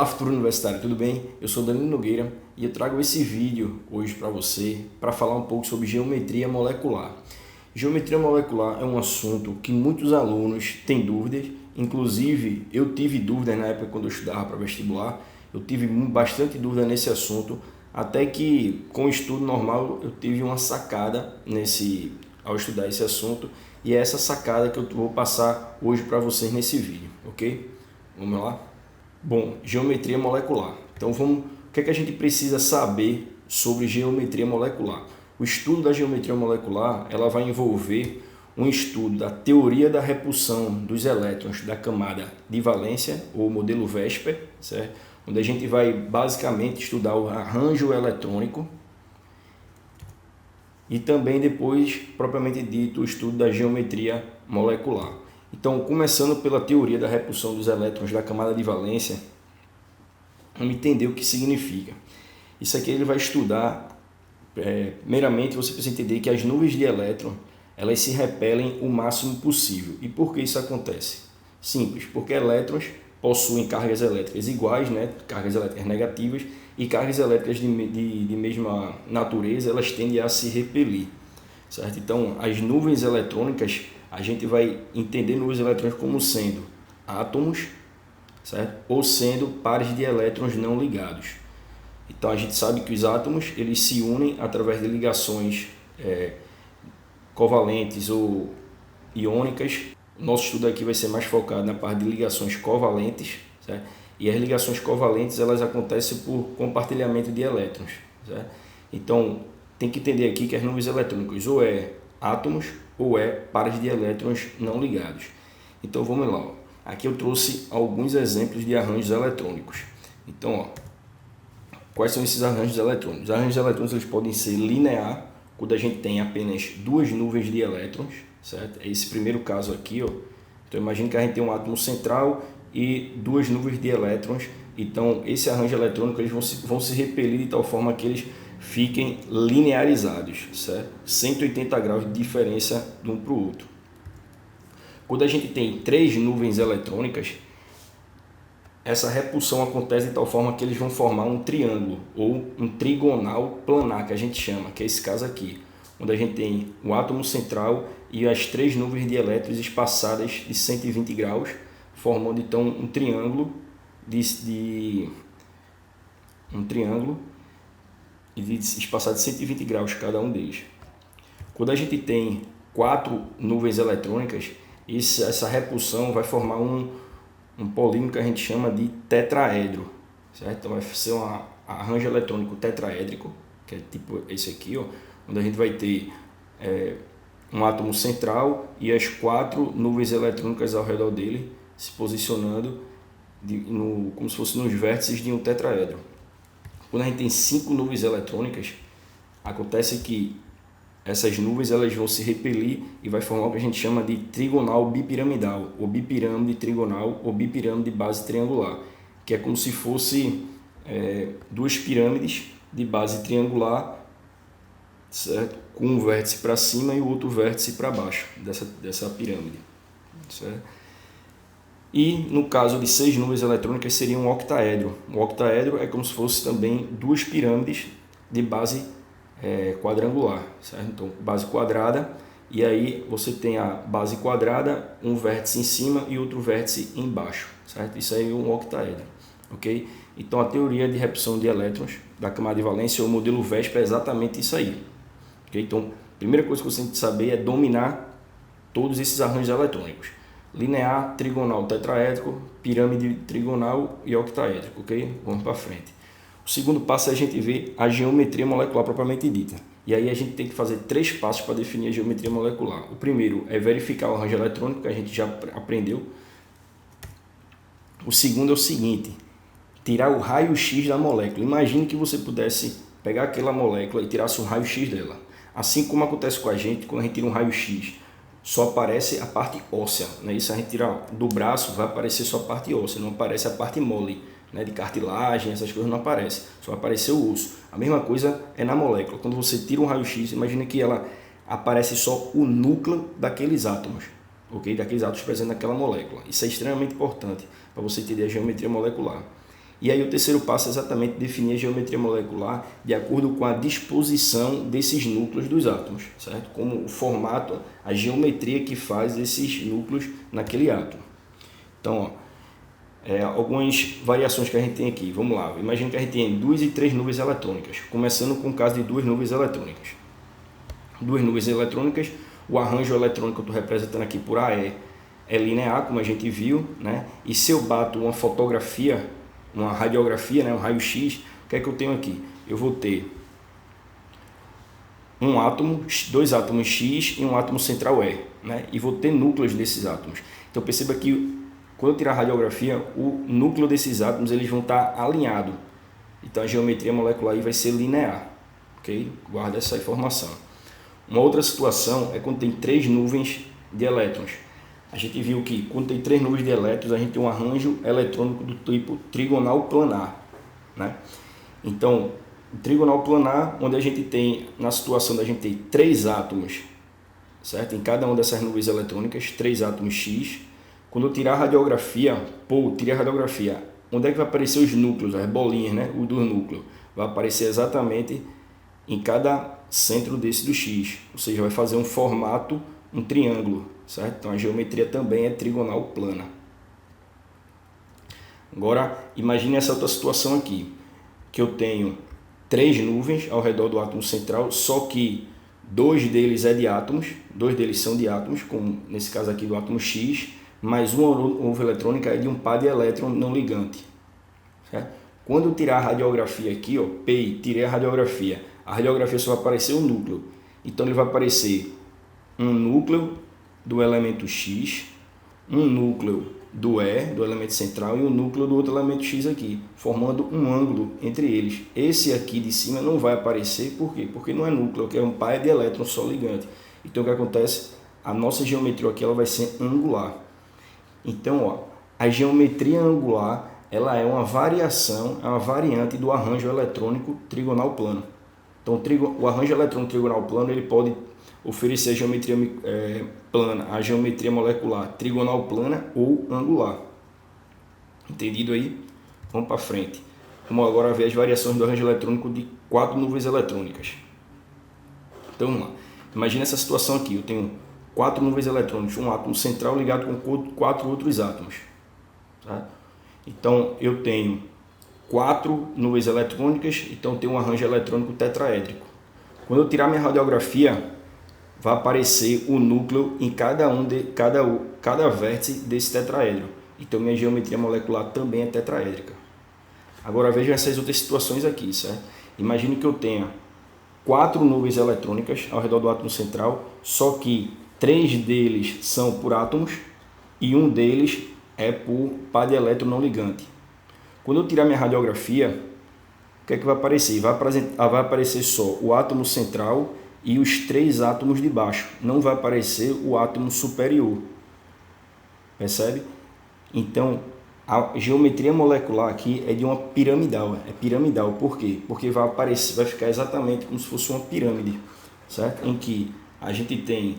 futuro universitário, tudo bem? Eu sou Danilo Nogueira e eu trago esse vídeo hoje para você para falar um pouco sobre geometria molecular. Geometria molecular é um assunto que muitos alunos têm dúvidas, inclusive eu tive dúvidas na época quando eu estudava para vestibular, eu tive bastante dúvida nesse assunto, até que com o estudo normal eu tive uma sacada ao estudar esse assunto, e é essa sacada que eu vou passar hoje para vocês nesse vídeo, ok? Vamos lá? Bom, geometria molecular. Então o que é que a gente precisa saber sobre geometria molecular? O estudo da geometria molecular, ela vai envolver um estudo da teoria da repulsão dos elétrons da camada de valência, ou modelo VESPER, certo? Onde a gente vai basicamente estudar o arranjo eletrônico e também depois, propriamente dito, o estudo da geometria molecular. Então, começando pela teoria da repulsão dos elétrons da camada de valência, vamos entender o que significa. Isso aqui ele vai estudar, primeiramente você precisa entender que as nuvens de elétron, elas se repelem o máximo possível. E por que isso acontece? Simples, porque elétrons possuem cargas elétricas iguais, né? Cargas elétricas negativas, e cargas elétricas de mesma natureza, elas tendem a se repelir, certo? Então, as nuvens eletrônicas, a gente vai entender nuvens eletrônicas como sendo átomos, certo? Ou sendo pares de elétrons não ligados. Então, a gente sabe que os átomos eles se unem através de ligações covalentes ou iônicas. Nosso estudo aqui vai ser mais focado na parte de ligações covalentes, certo? E as ligações covalentes elas acontecem por compartilhamento de elétrons, certo? Então, tem que entender aqui que as nuvens eletrônicas ou é átomos ou é pares de elétrons não ligados. Então vamos lá, ó. Aqui eu trouxe alguns exemplos de arranjos eletrônicos. Então, ó, quais são esses arranjos eletrônicos? Os arranjos eletrônicos eles podem ser linear, quando a gente tem apenas duas nuvens de elétrons, certo? É esse primeiro caso aqui, ó. Então imagine que a gente tem um átomo central e duas nuvens de elétrons. Então esse arranjo eletrônico eles vão se repelir de tal forma que eles fiquem linearizados, certo? 180 graus de diferença de um para o outro. Quando a gente tem três nuvens eletrônicas, essa repulsão acontece de tal forma que eles vão formar um triângulo ou um trigonal planar, que a gente chama, que é esse caso aqui, onde a gente tem o átomo central e as três nuvens de elétrons espaçadas de 120 graus, formando então um triângulo espaçado de 120 graus cada um deles. Quando a gente tem quatro nuvens eletrônicas, essa repulsão vai formar um polímero que a gente chama de tetraedro, certo? Então vai ser um arranjo eletrônico tetraédrico, que é tipo esse aqui, ó, onde a gente vai ter um átomo central e as quatro nuvens eletrônicas ao redor dele se posicionando como se fosse nos vértices de um tetraedro. Quando a gente tem cinco nuvens eletrônicas, acontece que essas nuvens elas vão se repelir e vai formar o que a gente chama de trigonal bipiramidal, ou bipirâmide trigonal, ou bipirâmide de base triangular, que é como se fosse duas pirâmides de base triangular, certo? Com um vértice para cima e o outro vértice para baixo dessa pirâmide, certo? E no caso de seis nuvens eletrônicas seria um octaedro. Um octaedro é como se fosse também duas pirâmides de base quadrangular, certo? Então base quadrada, e aí você tem a base quadrada, um vértice em cima e outro vértice embaixo, certo? Isso aí é um octaedro, ok? Então a teoria de repulsão de elétrons da camada de valência, ou modelo VESPER, é exatamente isso aí, ok? Então a primeira coisa que você tem que saber é dominar todos esses arranjos eletrônicos: linear, trigonal, tetraédrico, pirâmide trigonal e octaédrico, ok? Vamos para frente. O segundo passo é a gente ver a geometria molecular propriamente dita. E aí a gente tem que fazer três passos para definir a geometria molecular. O primeiro é verificar o arranjo eletrônico, que a gente já aprendeu. O segundo é o seguinte: tirar o raio-x da molécula. Imagine que você pudesse pegar aquela molécula e tirasse um raio-x dela. Assim como acontece com a gente, quando a gente tira um raio-x, só aparece a parte óssea, né? Isso a gente tira do braço, vai aparecer só a parte óssea, não aparece a parte mole, né? De cartilagem, essas coisas não aparecem, só vai aparecer o osso. A mesma coisa é na molécula. Quando você tira um raio-x, imagina que ela aparece só o núcleo daqueles átomos, ok? Daqueles átomos presentes naquela molécula. Isso é extremamente importante para você entender a geometria molecular. E aí o terceiro passo é exatamente definir a geometria molecular de acordo com a disposição desses núcleos dos átomos, certo? Como o formato, a geometria que faz esses núcleos naquele átomo. Então, algumas variações que a gente tem aqui. Vamos lá, imagina que a gente tem 2 e 3 nuvens eletrônicas, começando com o caso de 2 nuvens eletrônicas. 2 nuvens eletrônicas, o arranjo eletrônico que eu estou representando aqui por AE é linear, como a gente viu, né? E se eu bato uma fotografia, uma radiografia, né? Um raio-x, o que é que eu tenho aqui? Eu vou ter um átomo, 2 átomos X e um átomo central E, né? E vou ter núcleos desses átomos. Então perceba que quando eu tirar a radiografia, o núcleo desses átomos eles vão estar alinhados. Então a geometria molecular aí vai ser linear, ok? Guarda essa informação. Uma outra situação é quando tem 3 nuvens de elétrons. A gente viu que quando tem 3 nuvens de elétrons, a gente tem um arranjo eletrônico do tipo trigonal planar, né? Então, trigonal planar, onde a gente tem, na situação da gente ter 3 átomos, certo? Em cada uma dessas nuvens eletrônicas, 3 átomos X. Quando eu tirar a radiografia, tirei a radiografia, onde é que vai aparecer os núcleos, as bolinhas, né? O do núcleo? Vai aparecer exatamente em cada centro desse do X, ou seja, vai fazer um formato, um triângulo, certo? Então a geometria também é trigonal plana. Agora, imagine essa outra situação aqui, que eu tenho 3 nuvens ao redor do átomo central, só que 2 deles é de átomos, 2 deles são de átomos, como nesse caso aqui do átomo X, mas uma nuvem eletrônica é de um par de elétron não ligante, certo? Quando eu tirar a radiografia aqui, ó, tirei a radiografia só vai aparecer o núcleo. Então ele vai aparecer um núcleo do elemento X, um núcleo do E, do elemento central, e um núcleo do outro elemento X aqui, formando um ângulo entre eles. Esse aqui de cima não vai aparecer, por quê? Porque não é núcleo, que é um par de elétrons só ligante. Então o que acontece? A nossa geometria aqui ela vai ser angular. Então, ó, a geometria angular ela é uma variação, é uma variante do arranjo eletrônico trigonal plano. Então, o arranjo eletrônico trigonal plano ele pode oferecer a geometria plana, a geometria molecular trigonal plana ou angular. Entendido aí? Vamos para frente. Vamos agora ver as variações do arranjo eletrônico de 4 nuvens eletrônicas. Então, vamos lá. Imagina essa situação aqui. Eu tenho 4 nuvens eletrônicas, um átomo central ligado com 4 outros átomos. Tá? Então, eu tenho 4 nuvens eletrônicas, então tem um arranjo eletrônico tetraédrico. Quando eu tirar minha radiografia, vai aparecer o núcleo em cada vértice desse tetraedro. Então minha geometria molecular também é tetraédrica. Agora vejam essas outras situações aqui, certo? Imagine que eu tenha 4 nuvens eletrônicas ao redor do átomo central, só que 3 deles são por átomos e um deles é por par de elétron não ligante. Quando eu tirar minha radiografia, o que é que vai aparecer? Vai aparecer só o átomo central e os 3 átomos de baixo. Não vai aparecer o átomo superior. Percebe? Então, a geometria molecular aqui é de uma piramidal. É piramidal. Por quê? Porque vai ficar exatamente como se fosse uma pirâmide, certo? Em que a gente tem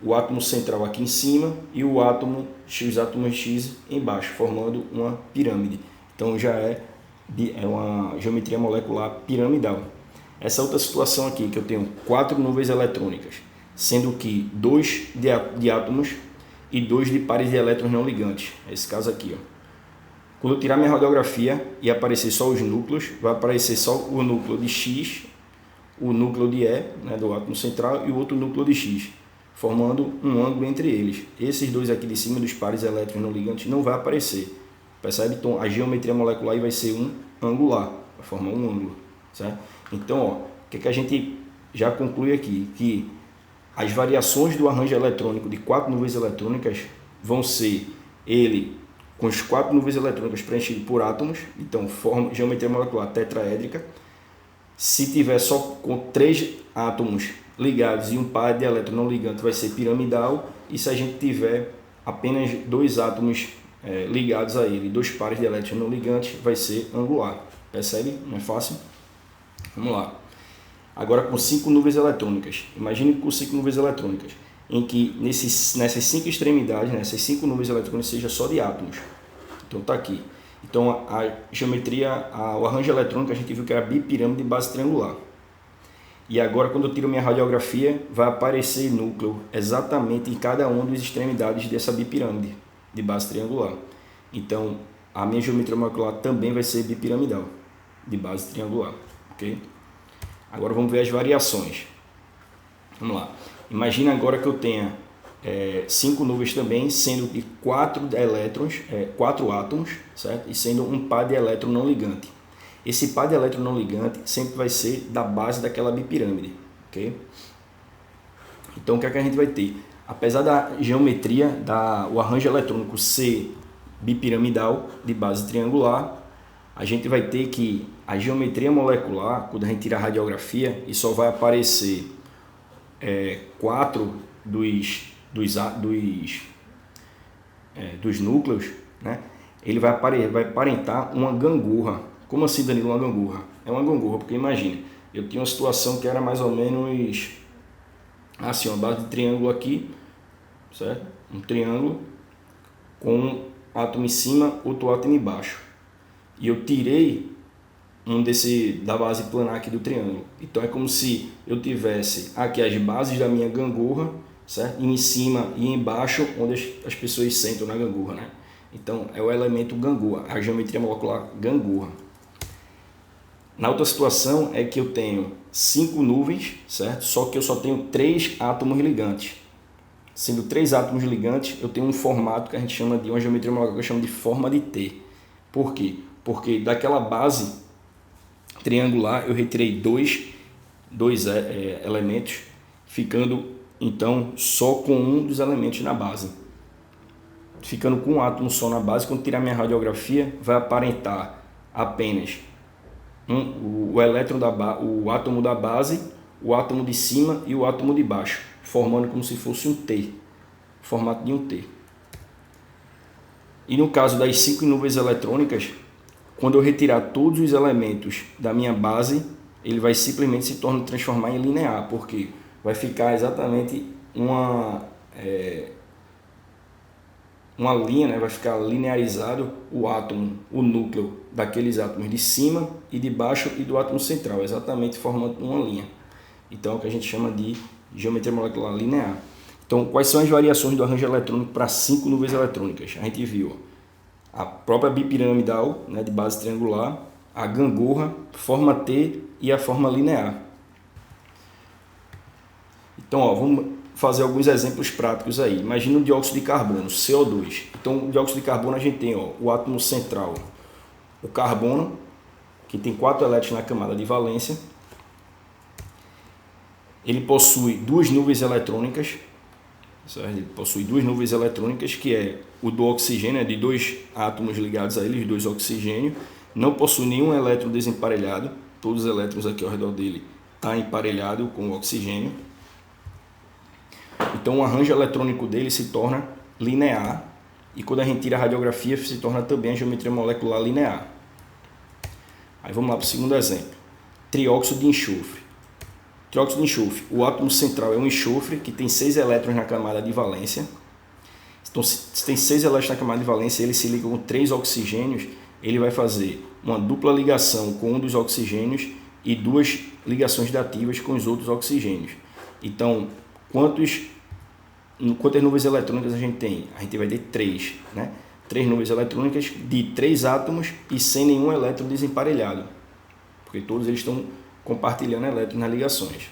o átomo central aqui em cima e os átomos X embaixo, formando uma pirâmide. Então já é uma geometria molecular piramidal. Essa outra situação aqui, que eu tenho 4 nuvens eletrônicas, sendo que 2 de átomos e 2 de pares de elétrons não ligantes. Esse caso aqui, ó. Quando eu tirar minha radiografia e aparecer só os núcleos, vai aparecer só o núcleo de X, o núcleo de E, né, do átomo central, e o outro núcleo de X, formando um ângulo entre eles. Esses dois aqui de cima dos pares elétrons não ligantes não vai aparecer. Percebe? Então a geometria molecular aí vai ser um angular, vai formar um ângulo, certo? Então, ó, o que a gente já conclui aqui? Que as variações do arranjo eletrônico de 4 nuvens eletrônicas vão ser ele com as 4 nuvens eletrônicas preenchidas por átomos, então forma geometria molecular tetraédrica. Se tiver só com 3 átomos ligados e um par de elétrons não ligantes, vai ser piramidal. E se a gente tiver apenas 2 átomos ligados a ele, 2 pares de elétrons não ligantes, vai ser angular. Percebe? Não é fácil? Vamos lá. Agora com 5 nuvens eletrônicas. Imagine com 5 nuvens eletrônicas, em que nessas 5 extremidades, essas 5 nuvens eletrônicas seja só de átomos. Então tá aqui. Então a geometria, o arranjo eletrônico a gente viu que era bipirâmide de base triangular. E agora quando eu tiro minha radiografia, vai aparecer núcleo exatamente em cada uma das extremidades dessa bipirâmide de base triangular. Então a minha geometria molecular também vai ser bipiramidal, de base triangular. Ok? Agora vamos ver as variações. Vamos lá. Imagina agora que eu tenha 5 nuvens também, sendo de 4 elétrons, 4 átomos, certo? E sendo um par de elétron não ligante. Esse par de elétron não ligante sempre vai ser da base daquela bipirâmide, ok? Então o que é que a gente vai ter? Apesar da geometria, o arranjo eletrônico ser bipiramidal, de base triangular, a gente vai ter que a geometria molecular, quando a gente tira a radiografia, e só vai aparecer 4 dos núcleos, né? Ele vai aparentar uma gangorra. Como assim, Danilo, uma gangorra? É uma gangorra, porque imagine, eu tinha uma situação que era mais ou menos assim, uma base de triângulo aqui, certo? Um triângulo com um átomo em cima, outro átomo embaixo. E eu tirei da base planar aqui do triângulo. Então é como se eu tivesse aqui as bases da minha gangorra, certo? E em cima e embaixo onde as pessoas sentam na gangorra, né? Então é o elemento gangorra, a geometria molecular gangorra. Na outra situação é que eu tenho 5 nuvens, certo? Só que eu só tenho 3 átomos ligantes. Sendo 3 átomos ligantes, eu tenho um formato que a gente chama de uma geometria molecular que eu chamo de forma de T. Por quê? Porque daquela base triangular eu retirei dois elementos, ficando então só com um dos elementos na base. Ficando com um átomo só na base, quando tirar minha radiografia, vai aparentar apenas o átomo da base, o átomo de cima e o átomo de baixo, formando como se fosse um T, formato de um T. E no caso das 5 nuvens eletrônicas, quando eu retirar todos os elementos da minha base, ele vai simplesmente se transformar em linear, porque vai ficar exatamente uma linha, né? Vai ficar linearizado o átomo, o núcleo daqueles átomos de cima e de baixo e do átomo central, exatamente formando uma linha. Então é o que a gente chama de geometria molecular linear. Então quais são as variações do arranjo eletrônico para 5 nuvens eletrônicas? A gente viu a própria bipiramidal, né, de base triangular, a gangorra, forma T e a forma linear. Então vamos fazer alguns exemplos práticos aí. Imagina o dióxido de carbono, CO2. Então, o dióxido de carbono a gente tem o átomo central, o carbono, que tem 4 elétrons na camada de valência. Ele possui 2 nuvens eletrônicas, certo? Ele possui 2 nuvens eletrônicas, que é o do oxigênio, de 2 átomos ligados a ele, os 2 oxigênios. Não possui nenhum elétron desemparelhado, todos os elétrons aqui ao redor dele estão emparelhados com o oxigênio. Então o arranjo eletrônico dele se torna linear, e quando a gente tira a radiografia se torna também a geometria molecular linear. Aí vamos lá para o segundo exemplo. Trióxido de enxofre. Trióxido de enxofre. O átomo central é um enxofre que tem 6 elétrons na camada de valência. Então se tem 6 elétrons na camada de valência, ele se liga com 3 oxigênios, ele vai fazer uma dupla ligação com um dos oxigênios e 2 ligações dativas com os outros oxigênios. Então, quantas nuvens eletrônicas a gente tem? A gente vai ter 3, né? 3 nuvens eletrônicas de 3 átomos e sem nenhum elétron desemparelhado, porque todos eles estão compartilhando elétrons nas ligações.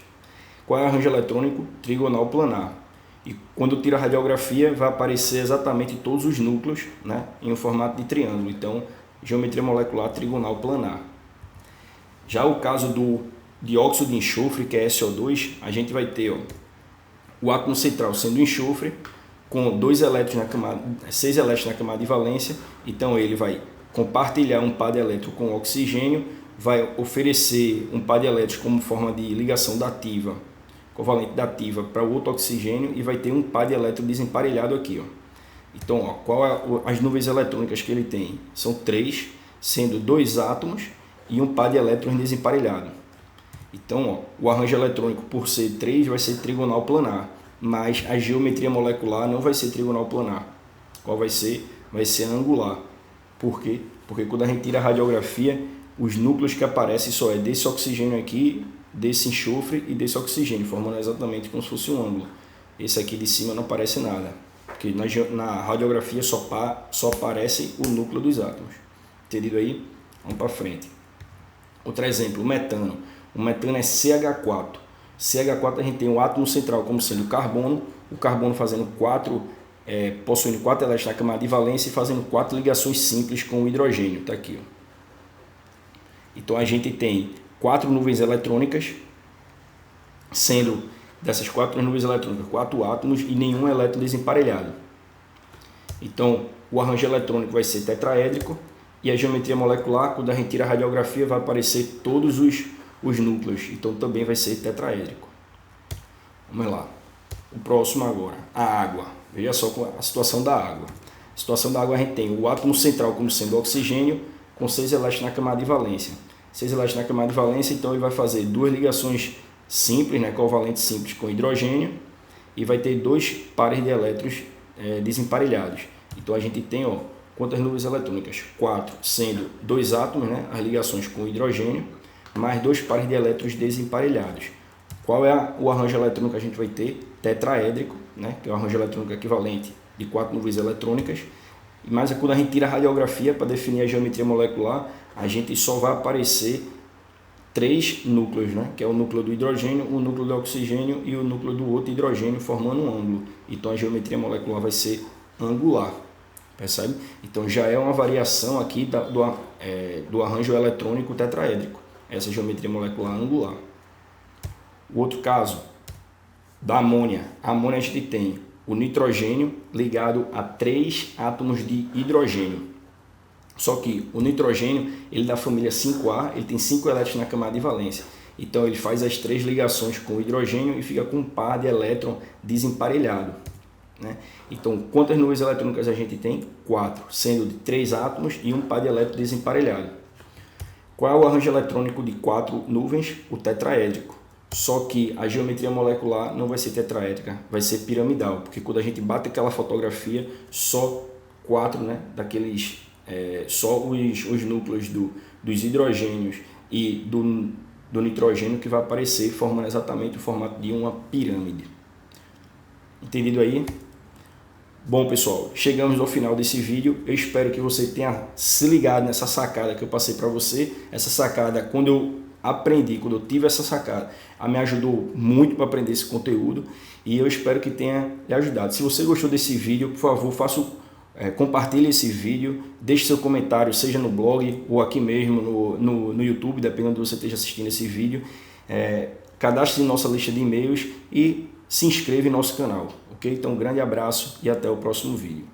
Qual é o arranjo eletrônico? Trigonal planar. E quando eu tiro a radiografia, vai aparecer exatamente todos os núcleos, né, em um formato de triângulo. Então, geometria molecular trigonal planar. Já o caso do dióxido de enxofre, que é SO2, a gente vai ter o átomo central sendo enxofre, com 2 elétrons na camada, 6 elétrons na camada de valência. Então ele vai compartilhar um par de elétrons com o oxigênio, vai oferecer um par de elétrons como forma de ligação dativa, covalente dativa para o outro oxigênio, e vai ter um par de elétrons desemparelhado aqui. Então, as nuvens eletrônicas que ele tem? São 3, sendo 2 átomos e um par de elétrons desemparelhado. Então, o arranjo eletrônico, por ser 3, vai ser trigonal planar, mas a geometria molecular não vai ser trigonal planar. Qual vai ser? Vai ser angular. Por quê? porque quando a gente tira a radiografia, os núcleos que aparecem só é desse oxigênio aqui, desse enxofre e desse oxigênio, formando exatamente como se fosse um ângulo. Esse aqui de cima não aparece nada, porque na radiografia só aparece o núcleo dos átomos. Entendido aí? Vamos para frente. Outro exemplo, o metano. O metano é CH4. CH4 a gente tem o átomo central como sendo o carbono fazendo possuindo 4 elétrons na camada de valência e fazendo 4 ligações simples com o hidrogênio. Está aqui. Ó. Então a gente tem 4 nuvens eletrônicas, sendo dessas 4 nuvens eletrônicas 4 átomos e nenhum elétron desemparelhado. Então o arranjo eletrônico vai ser tetraédrico e a geometria molecular, quando a gente tira a radiografia, vai aparecer todos os núcleos, então também vai ser tetraédrico. Vamos lá. O próximo agora, a água. Veja só a situação da água. A situação da água a gente tem o átomo central como sendo oxigênio, com 6 elétrons na camada de valência. 6 elétrons na camada de valência, então ele vai fazer 2 ligações simples, né, covalentes simples com hidrogênio, e vai ter 2 pares de elétrons desemparelhados. Então a gente tem, ó, quantas nuvens eletrônicas? 4, sendo 2 átomos, né, as ligações com hidrogênio, mais 2 pares de elétrons desemparelhados. Qual é o arranjo eletrônico que a gente vai ter? Tetraédrico, né, que é o arranjo eletrônico equivalente de 4 nuvens eletrônicas. Mas quando a gente tira a radiografia para definir a geometria molecular, a gente só vai aparecer 3 núcleos, né, que é o núcleo do hidrogênio, o núcleo do oxigênio e o núcleo do outro hidrogênio, formando um ângulo. Então a geometria molecular vai ser angular. Percebe? Então já é uma variação aqui do arranjo eletrônico tetraédrico, essa geometria molecular angular. O outro caso, da amônia. A amônia a gente tem o nitrogênio ligado a 3 átomos de hidrogênio. Só que o nitrogênio, ele é da família 5A, ele tem 5 elétrons na camada de valência. Então ele faz as 3 ligações com o hidrogênio e fica com um par de elétron desemparelhado. Né? Então, quantas nuvens eletrônicas a gente tem? 4, sendo de 3 átomos e um par de elétrons desemparelhado. Qual é o arranjo eletrônico de 4 nuvens? O tetraédrico. Só que a geometria molecular não vai ser tetraédrica, vai ser piramidal, porque quando a gente bate aquela fotografia, só 4, né, daqueles, só os núcleos dos hidrogênios e do nitrogênio que vai aparecer, formando exatamente o formato de uma pirâmide. Entendido aí? Bom, pessoal, chegamos ao final desse vídeo. Eu espero que você tenha se ligado nessa sacada que eu passei para você. Essa sacada, quando eu tive essa sacada, me ajudou muito para aprender esse conteúdo e eu espero que tenha lhe ajudado. Se você gostou desse vídeo, por favor, compartilhe esse vídeo, deixe seu comentário, seja no blog ou aqui mesmo no YouTube, dependendo de você esteja assistindo esse vídeo. Cadastre-se em nossa lista de e-mails e se inscreva em nosso canal. Ok? Então, um grande abraço e até o próximo vídeo.